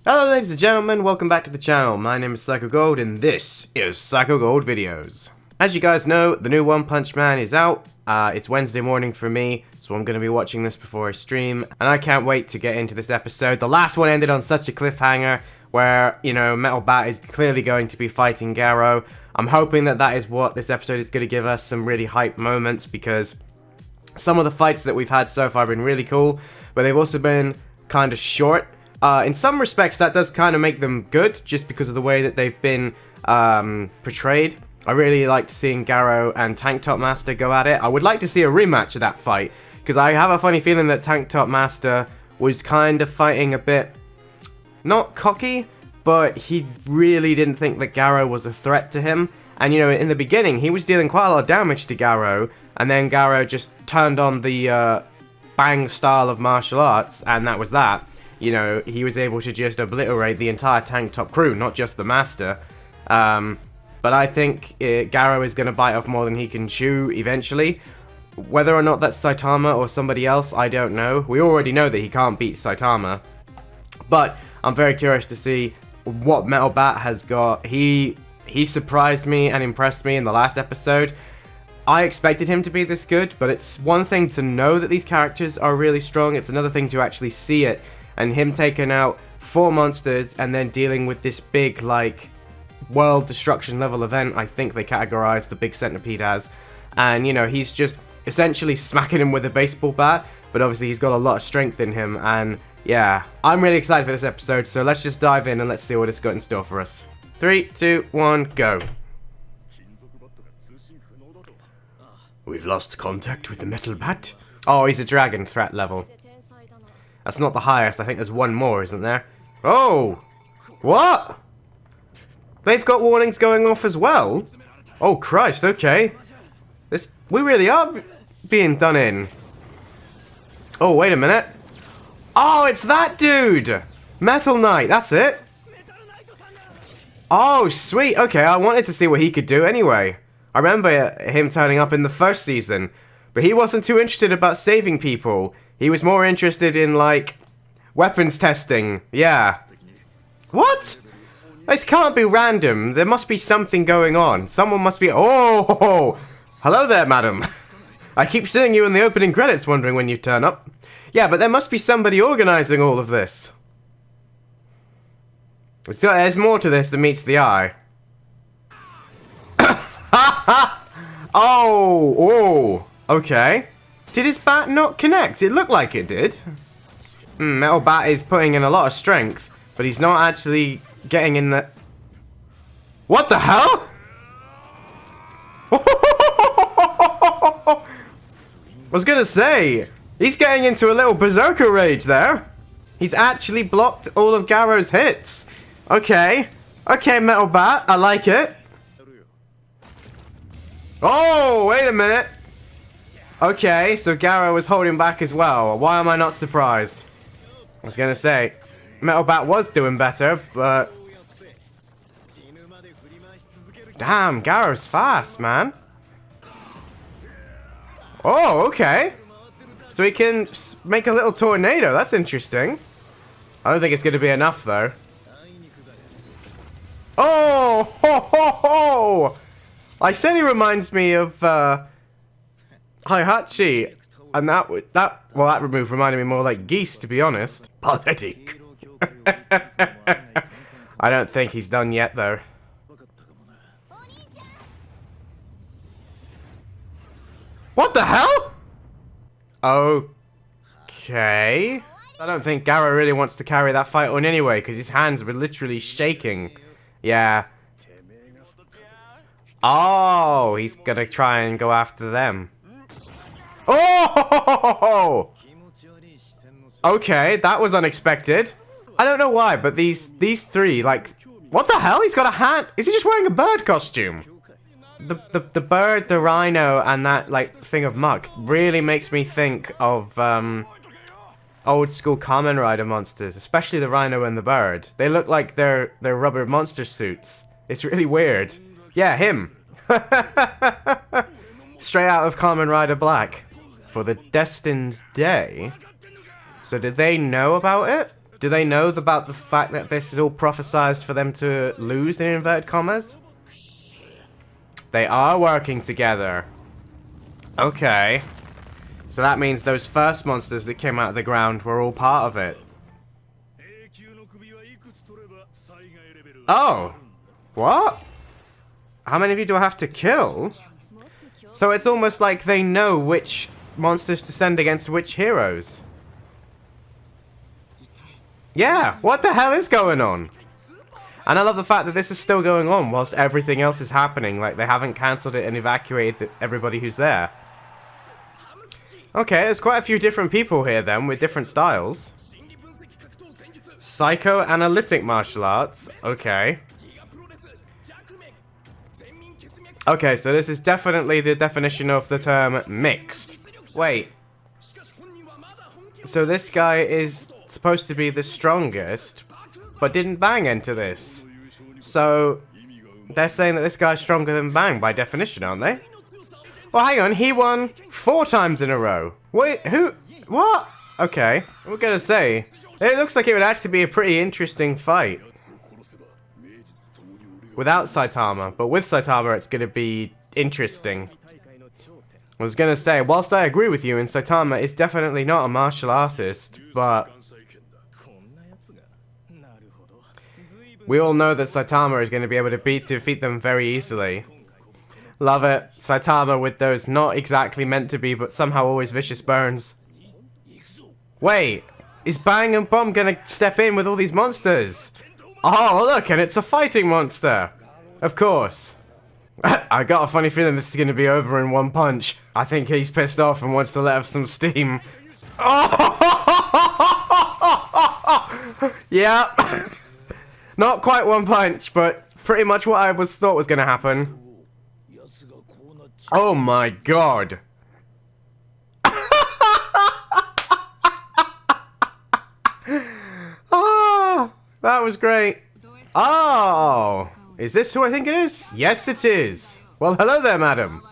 Hello ladies and gentlemen, welcome back to the channel. My name is PsychoGold and this is PsychoGold Videos. As you guys know, the new One Punch Man is out. It's Wednesday morning for me, so I'm going to be watching this before I stream. And I can't wait to get into this episode. The last one ended on such a cliffhanger where, you know, Metal Bat is clearly going to be fighting Garrow. I'm hoping that that is what this episode is going to give us, some really hype moments, because some of the fights that we've had so far have been really cool, but they've also been kind of short. In some respects, that does kind of make them good, just because of the way that they've been portrayed. I really liked seeing Garrow and Tank Top Master go at it. I would like to see a rematch of that fight, because I have a funny feeling that Tank Top Master was kind of fighting a bit, not cocky, but he really didn't think that Garrow was a threat to him. And, you know, in the beginning, he was dealing quite a lot of damage to Garrow, and then Garrow just turned on the Bang style of martial arts, and that was that. You know, he was able to just obliterate the entire Tank Top crew, not just the Master. But I think Garrow is going to bite off more than he can chew eventually. Whether or not that's Saitama or somebody else, I don't know. We already know that he can't beat Saitama. But I'm very curious to see what Metal Bat has got. He surprised me and impressed me in the last episode. I expected him to be this good, but it's one thing to know that these characters are really strong. It's another thing to actually see it. And him taking out 4 monsters and then dealing with this big, like, world destruction level event, I think they categorized the big centipede as. And, you know, he's just essentially smacking him with a baseball bat, but obviously he's got a lot of strength in him. And, yeah, I'm really excited for this episode, so let's just dive in and let's see what it's got in store for us. 3, 2, 1, go. We've lost contact with the Metal Bat. Oh, he's a dragon threat level. That's not the highest. I think there's one more, isn't there? Oh! What? They've got warnings going off as well? Oh, Christ, okay. We really are being done in. Oh, wait a minute. Oh, it's that dude! Metal Knight, that's it. Oh, sweet. Okay, I wanted to see what he could do anyway. I remember him turning up in the first season, but he wasn't too interested about saving people. He was more interested in, like, weapons testing. Yeah. What? This can't be random. There must be something going on. Someone must be... Oh! Hello there, madam. I keep seeing you in the opening credits wondering when you turn up. Yeah, but there must be somebody organizing all of this. There's more to this than meets the eye. Oh! Okay. Did his bat not connect? It looked like it did. Metal Bat is putting in a lot of strength, but he's not actually getting in the... What the hell? I was gonna say, he's getting into a little berserker rage there. He's actually blocked all of Garrow's hits. Okay. Okay, Metal Bat, I like it. Oh, wait a minute. Okay, so Garrow was holding back as well. Why am I not surprised? I was gonna say, Metal Bat was doing better, but... Damn, Garrow's fast, man. Oh, okay. So he can make a little tornado. That's interesting. I don't think it's gonna be enough, though. Oh, ho, ho, ho! I said he reminds me of, Heihachi, and that move reminded me more like Geese, to be honest. Pathetic. I don't think he's done yet, though. What the hell? Okay. I don't think Garrow really wants to carry that fight on anyway, because his hands were literally shaking. Yeah. Oh, he's gonna try and go after them. Oh! Okay, that was unexpected. I don't know why, but these three, like... What the hell? He's got a hat. Is he just wearing a bird costume? The bird, the rhino, and that, like, thing of muck really makes me think of, old school Kamen Rider monsters, especially the rhino and the bird. They look like they're rubber monster suits. It's really weird. Yeah, him. Straight out of Kamen Rider Black. For the Destined Day. So did they know about it? Do they know about the fact that this is all prophesized for them to lose, in inverted commas? They are working together. Okay. So that means those first monsters that came out of the ground were all part of it. Oh! What? How many of you do I have to kill? So it's almost like they know which monsters to send against which heroes. Yeah, what the hell is going on? And I love the fact that this is still going on whilst everything else is happening. Like, they haven't cancelled it and evacuated everybody who's there. Okay, there's quite a few different people here then, with different styles. Psychoanalytic martial arts. Okay. Okay, so this is definitely the definition of the term mixed. Wait. So this guy is supposed to be the strongest, but didn't Bang enter this. So they're saying that this guy's stronger than Bang by definition, aren't they? Well, hang on, he won 4 times in a row. Wait, who? What? Okay, we're gonna say. It looks like it would actually be a pretty interesting fight. Without Saitama, but with Saitama it's gonna be interesting. I was gonna say, whilst I agree with you, and Saitama is definitely not a martial artist, but we all know that Saitama is going to be able to defeat them very easily. Love it. Saitama with those not exactly meant to be, but somehow always vicious burns. Wait, is Bang&Bomb going to step in with all these monsters? Oh, look, and it's a fighting monster. Of course. I got a funny feeling this is going to be over in one punch. I think he's pissed off and wants to let off some steam. Oh! Yeah. Not quite one punch, but pretty much what I thought was going to happen. Oh my god. Oh, that was great. Oh, is this who I think it is? Yes, it is. Well, hello there, madam.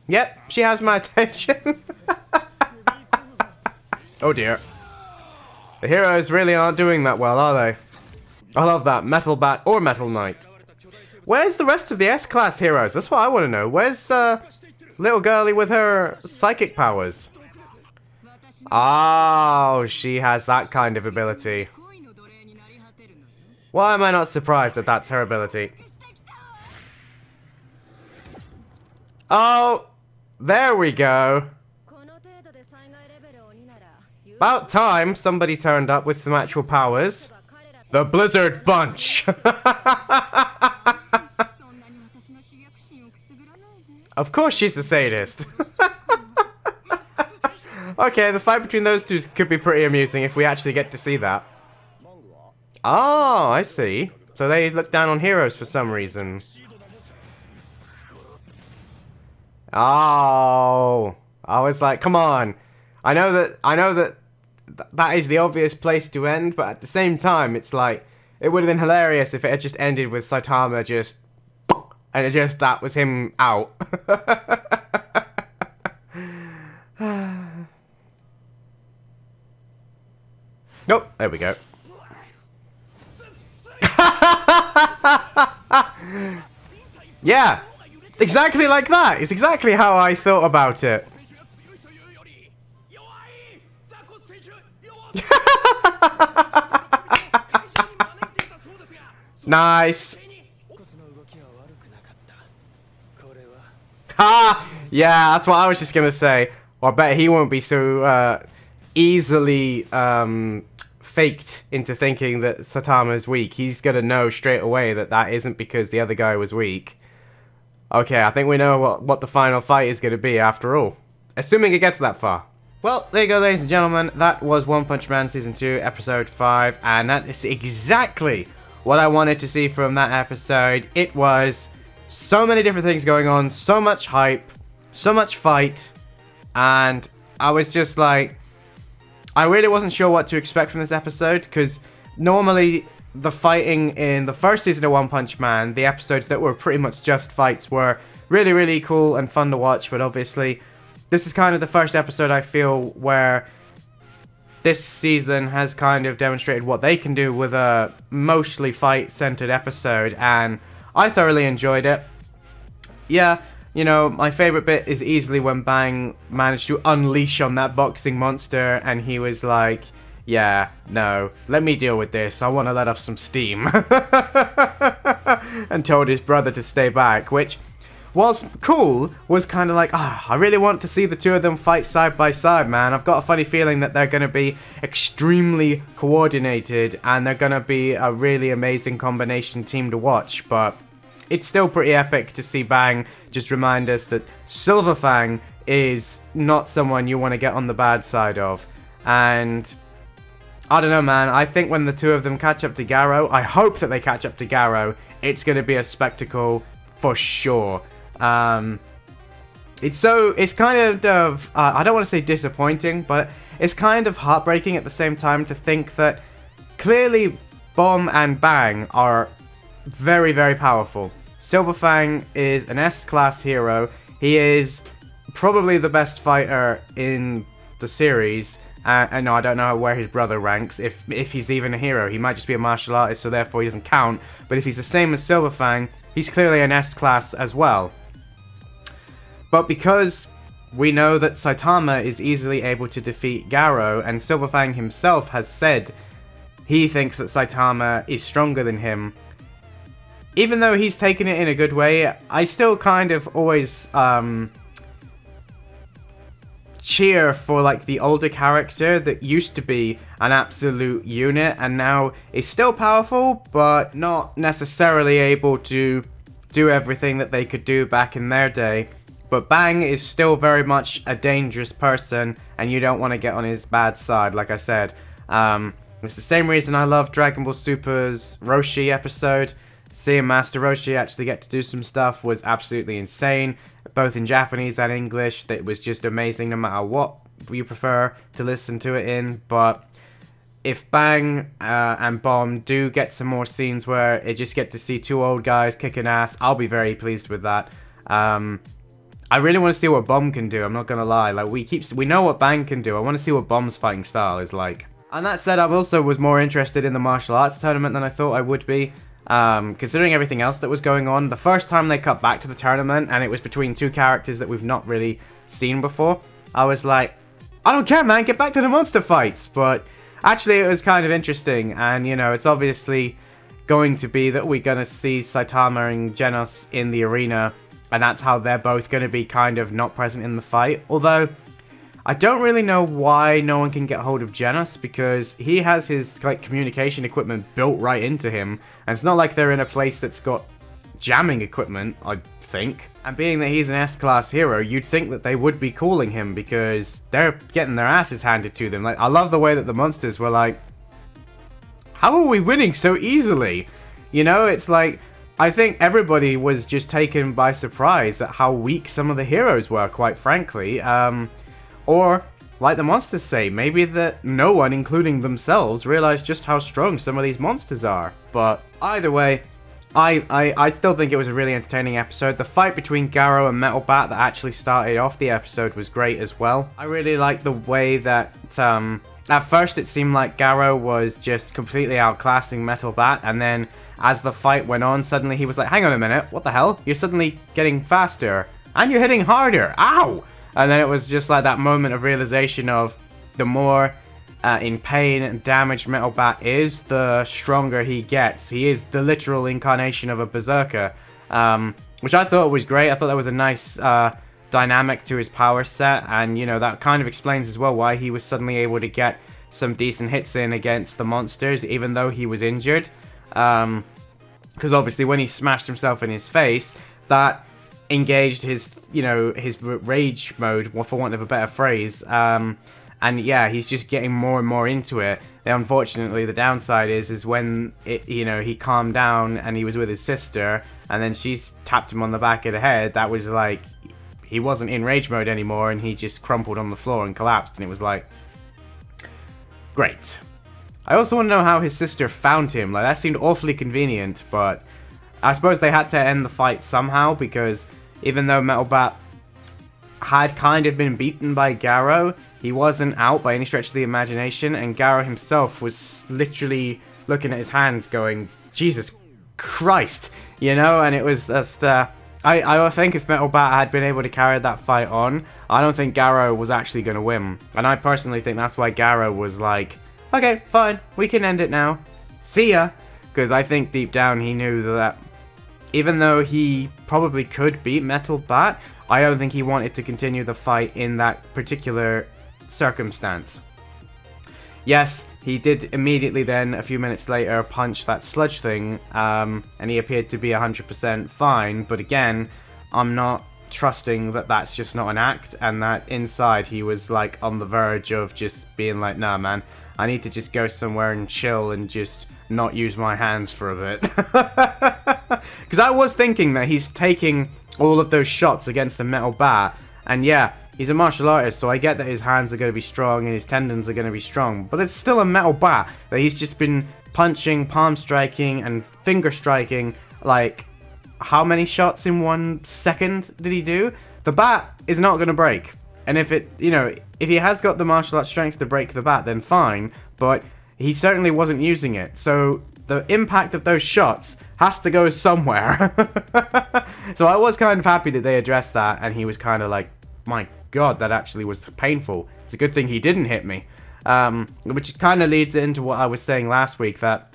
Yep, she has my attention. Oh dear. The heroes really aren't doing that well, are they? I love that. Metal Bat or Metal Knight. Where's the rest of the S-Class heroes? That's what I want to know. Where's little girlie with her psychic powers? Oh, she has that kind of ability. Why am I not surprised that that's her ability? Oh, there we go. About time somebody turned up with some actual powers. The Blizzard Bunch! Of course she's the sadist. Okay, the fight between those two could be pretty amusing if we actually get to see that. Oh, I see. So they look down on heroes for some reason. Oh, I was like, come on. I know that that is the obvious place to end, but at the same time, it's like, it would have been hilarious if it had just ended with Saitama just, and it just, that was him out. Nope, there we go. Yeah, exactly like that. It's exactly how I thought about it. Nice. Ha! Yeah, that's what I was just gonna say. Well, I bet he won't be so easily faked into thinking that Saitama is weak. He's gonna know straight away that that isn't because the other guy was weak. Okay, I think we know what the final fight is gonna be after all. Assuming it gets that far. Well, there you go, ladies and gentlemen. That was One Punch Man Season 2, Episode 5, and that is exactly what I wanted to see from that episode. It was so many different things going on, so much hype, so much fight, and I was just like, I really wasn't sure what to expect from this episode, because normally the fighting in the first season of One Punch Man, the episodes that were pretty much just fights, were really, really cool and fun to watch, but obviously this is kind of the first episode I feel where this season has kind of demonstrated what they can do with a mostly fight-centered episode, and I thoroughly enjoyed it. Yeah, you know, my favorite bit is easily when Bang managed to unleash on that boxing monster, and he was like, yeah, no, let me deal with this, I want to let off some steam. And told his brother to stay back, which, whilst cool, was kind of like, I really want to see the two of them fight side by side, man. I've got a funny feeling that they're going to be extremely coordinated, and they're going to be a really amazing combination team to watch, but it's still pretty epic to see Bang just remind us that Silverfang is not someone you want to get on the bad side of. And I don't know, man, I think when the two of them catch up to Garrow, I hope that they catch up to Garrow, it's going to be a spectacle for sure. It's kind of, I don't want to say disappointing, but it's kind of heartbreaking at the same time to think that clearly Bomb and Bang are very, very powerful. Silverfang is an S-class hero. He is probably the best fighter in the series. And no, I don't know where his brother ranks, if he's even a hero. He might just be a martial artist, so therefore he doesn't count. But if he's the same as Silverfang, he's clearly an S-class as well. But because we know that Saitama is easily able to defeat Garrow, and Silverfang himself has said he thinks that Saitama is stronger than him, even though he's taken it in a good way, I still kind of always cheer for like the older character that used to be an absolute unit and now is still powerful, but not necessarily able to do everything that they could do back in their day. But Bang is still very much a dangerous person, and you don't want to get on his bad side, like I said. It's the same reason I love Dragon Ball Super's Roshi episode. Seeing Master Roshi actually get to do some stuff was absolutely insane, both in Japanese and English. That was just amazing no matter what you prefer to listen to it in. But if Bang and Bomb do get some more scenes where it just get to see two old guys kicking ass, I'll be very pleased with that. I really want to see what Bomb can do, I'm not gonna lie. Like, we know what Bang can do, I want to see what Bomb's fighting style is like. And that said, I also was more interested in the martial arts tournament than I thought I would be. Considering everything else that was going on, the first time they cut back to the tournament and it was between two characters that we've not really seen before, I was like, I don't care, man, get back to the monster fights. But actually it was kind of interesting, and you know, it's obviously going to be that we're gonna see Saitama and Genos in the arena, and that's how they're both gonna be kind of not present in the fight. Although I don't really know why no one can get hold of Genos, because he has his like communication equipment built right into him, and it's not like they're in a place that's got jamming equipment, I think. And being that he's an S-class hero, you'd think that they would be calling him, because they're getting their asses handed to them. Like, I love the way that the monsters were like, how are we winning so easily? You know, it's like, I think everybody was just taken by surprise at how weak some of the heroes were, quite frankly. Or, like the monsters say, maybe that no one, including themselves, realized just how strong some of these monsters are. But either way, I still think it was a really entertaining episode. The fight between Garrow and Metal Bat that actually started off the episode was great as well. I really like the way that, at first it seemed like Garrow was just completely outclassing Metal Bat, and then as the fight went on, suddenly he was like, hang on a minute, what the hell? You're suddenly getting faster, and you're hitting harder, ow! And then it was just like that moment of realization of the more in pain and damaged Metal Bat is, the stronger he gets. He is the literal incarnation of a berserker, which I thought was great. I thought that was a nice dynamic to his power set, and you know, that kind of explains as well why he was suddenly able to get some decent hits in against the monsters, even though he was injured. Because obviously when he smashed himself in his face, that engaged his, you know, his rage mode, for want of a better phrase, and yeah, he's just getting more and more into it. Unfortunately, the downside is when it, you know, he calmed down and he was with his sister, and then she tapped him on the back of the head. That was like, he wasn't in rage mode anymore, and he just crumpled on the floor and collapsed, and it was like, great. I also want to know how his sister found him. Like, that seemed awfully convenient, but I suppose they had to end the fight somehow, because even though Metal Bat had kind of been beaten by Garrow. He wasn't out by any stretch of the imagination, and Garrow himself was literally looking at his hands going, Jesus Christ, you know, and it was just, I think if Metal Bat had been able to carry that fight on, I don't think Garrow was actually going to win. And I personally think that's why Garrow was like, okay, fine, we can end it now. See ya! Because I think deep down he knew that even though he probably could beat Metal Bat, I don't think he wanted to continue the fight in that particular circumstance. Yes, he did immediately then, a few minutes later, punch that sludge thing, and he appeared to be 100% fine, but again, I'm not trusting that that's just not an act, and that inside he was like on the verge of just being like, nah man, I need to just go somewhere and chill and just not use my hands for a bit. Because I was thinking that he's taking all of those shots against the Metal Bat, and yeah, he's a martial artist, so I get that his hands are going to be strong and his tendons are going to be strong, but it's still a Metal Bat that he's just been punching, palm striking, and finger striking, like, how many shots in 1 second did he do? The bat is not going to break, and if it, you know, if he has got the martial arts strength to break the bat, then fine, but he certainly wasn't using it, so the impact of those shots has to go somewhere. So I was kind of happy that they addressed that, and he was kind of like, my god, that actually was painful. It's a good thing he didn't hit me. Which kind of leads into what I was saying last week, that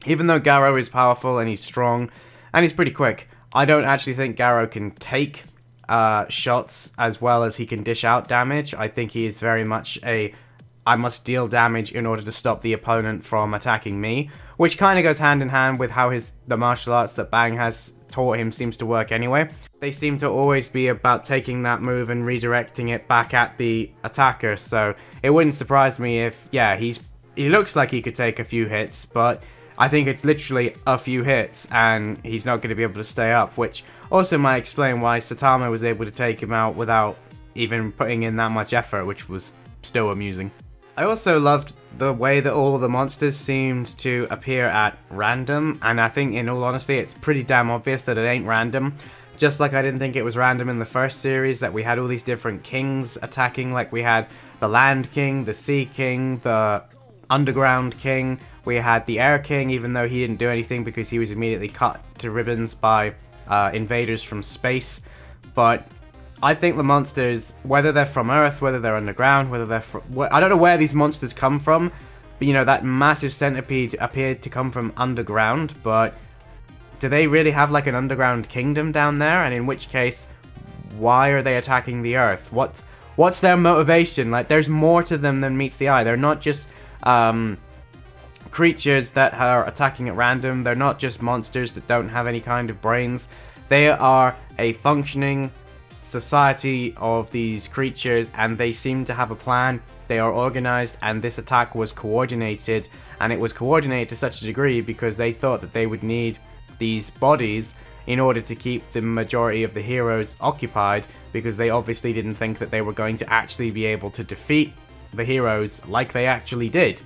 even though Garrow is powerful and he's strong and he's pretty quick, I don't actually think Garrow can take shots as well as he can dish out damage. I think he is very much a, I must deal damage in order to stop the opponent from attacking me, which kind of goes hand in hand with how the martial arts that Bang has taught him seems to work anyway. They seem to always be about taking that move and redirecting it back at the attacker, so it wouldn't surprise me if, yeah, he looks like he could take a few hits, but I think it's literally a few hits and he's not going to be able to stay up, which also might explain why Saitama was able to take him out without even putting in that much effort, which was still amusing. I also loved the way that all of the monsters seemed to appear at random, and I think in all honesty it's pretty damn obvious that it ain't random. Just like I didn't think it was random in the first series that we had all these different kings attacking, like we had the Land King, the Sea King, the Underground King, we had the Air King, even though he didn't do anything because he was immediately cut to ribbons by invaders from space. But I think the monsters, whether they're from Earth, whether they're underground, whether they're from, I don't know where these monsters come from, but you know, that massive centipede appeared to come from underground, but do they really have like an underground kingdom down there? And in which case, why are they attacking the Earth? What's their motivation? Like, there's more to them than meets the eye. They're not just creatures that are attacking at random. They're not just monsters that don't have any kind of brains. They are a functioning society of these creatures, and they seem to have a plan. They are organized, and this attack was coordinated, and it was coordinated to such a degree because they thought that they would need these bodies in order to keep the majority of the heroes occupied, because they obviously didn't think that they were going to actually be able to defeat the heroes like they actually did.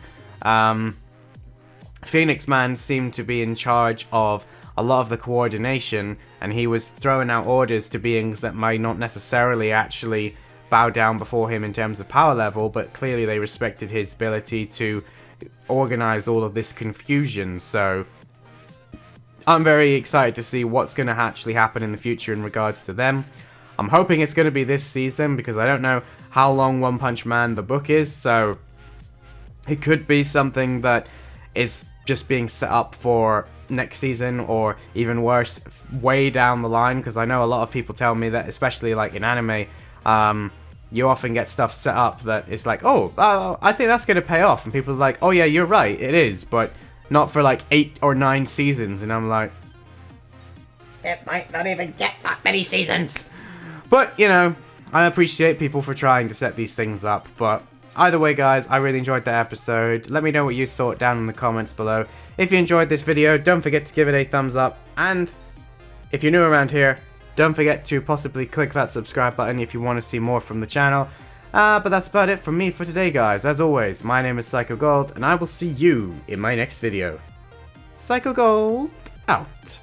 Phoenix Man seemed to be in charge of a lot of the coordination, and he was throwing out orders to beings that might not necessarily actually bow down before him in terms of power level, but clearly they respected his ability to organize all of this confusion. So I'm very excited to see what's going to actually happen in the future in regards to them. I'm hoping it's going to be this season, because I don't know how long One Punch Man the book is, so it could be something that is just being set up for next season, or even worse, way down the line, because I know a lot of people tell me that, especially like in anime, you often get stuff set up that it's like, oh, I think that's going to pay off, and people are like, oh yeah, you're right, it is, but not for like 8 or 9 seasons, and I'm like, it might not even get that many seasons. But, you know, I appreciate people for trying to set these things up, but either way, guys, I really enjoyed that episode. Let me know what you thought down in the comments below. If you enjoyed this video, don't forget to give it a thumbs up, and if you're new around here, don't forget to possibly click that subscribe button if you want to see more from the channel. But that's about it from me for today, guys. As always, my name is Psycho Gold, and I will see you in my next video. Psycho Gold, out.